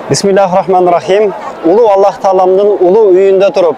Bismillahirrahmanirrahim. Ulu Allah Taalamdın ulu uyunda turup,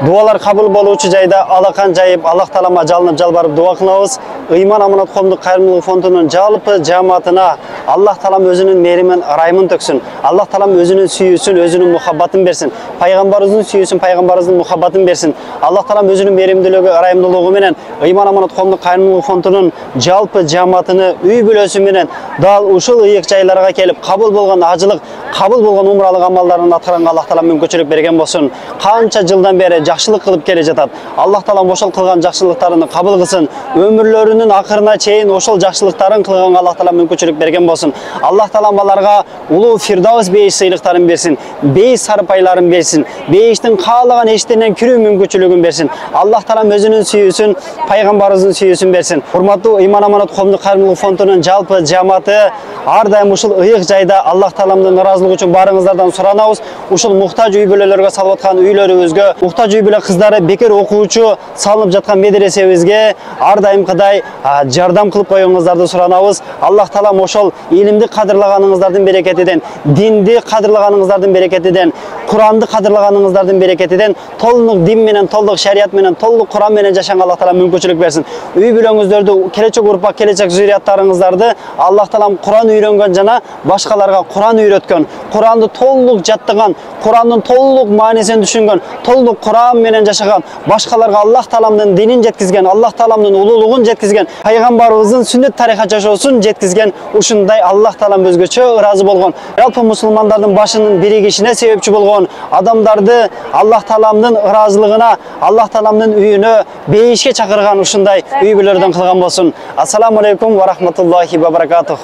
dualar kabul boluvchi joyda alakan jayıp Allah Taalama jalınıp jalbarıp dua kılabız. Iman Amanat Qomduk Kayrımlılık Fondunun jalpı jamatına Allah Taalam özünün merimin rayımın töksün. Allah Taalam özünün süyüsün, özünün muhabbatın bersin. Peygamberimizin süyüsün, peygamberimizin muhabbatın bersin. Allah Taalam özünün merimdiligi, rayımdılığı menen Iman Amanat Qomduk Kayrımlılık Fondunun jalpı jamatını üy bölösü menen dal uşul ıyık jaylarga kelip kabul bolgan ajılık, kabul bolgan umralık amallarını atkaranга Allah Taalam mümkünçülük bergen bolsun. Kança жылдан beri жақшылық кылып келе жатат. Allah Taalam ошол кылган жақшылыктарын кабыл кылсын. Өмүрлөрүнүн акырына чейин ошол жақшылыктарын кылганга Allah Taalam mümkünçülük bergen болсын. Allah Taalam аларга улуу Фирдаус бейиш сыйлыктарын берсин. Бейиш сарпайларын берсин. Бейиштин каалаган эшиктеринен кирүү мүмкүнчүлүгүн берсин. Allah Taalam өзүнүн сүйүүсүн, пайгамбарыбыздын сүйүүсүн берсин. Урматтуу Иман Аманат Qomduk Kayrымлılık Fondунун жалпы жамааты ар дайым ушул ыйык жайда Allah Taalamдын ыраазылыгы үчүн барыңыздардан суранабыз. Ушул муктаж үй бүлөлөргө салып аткан үйлөрүбүзгө, муктаж үй бүлө кыздары бекер окуучу салынып жаткан медресебизге ар дайымкыдай жардам кылып коюңуздарды суранабыз. Allah Taalam ошол илимди кадырлаганыңыздардын берекетиден, динди кадырлаганыңыздардын берекетиден, Куранды кадырлаганыңыздардын берекетиден, толук дин менен, толук шарият менен, толук Куран менен жашаганга Allah Taalam мүмкүнчүлүк берсин. Үй бүлөңүздөрдү, келечек урпак, келечек зурияттарыңыздарды Allah Taalam Куран үйрөнгөн жана башкаларга Куран үйрөткөн, Куранды толук жаттаган, Kur'an'ın толук манисин түшүнгөн, толук Kur'an менен жашаган, башкаларга Allah Taalamдын динин жеткизген, Allah Taalamдын улуулугун жеткизген, пайгамбарыбыздын сүннөт тарыха жашоосун жеткизген, ушундай Allah Taalam өзгөчө ыраазы болгон, жалпы мусулмандардын башынын биригишине себепчи болгон адамдарды Allah Taalamдын ыраазылыгына, Allah Taalamдын үйүнө бейишке чакырган ушундай үй бүлөлөрдөн кылган болсун. Ассаламу алейкум ва рахматуллахи ва баракатух.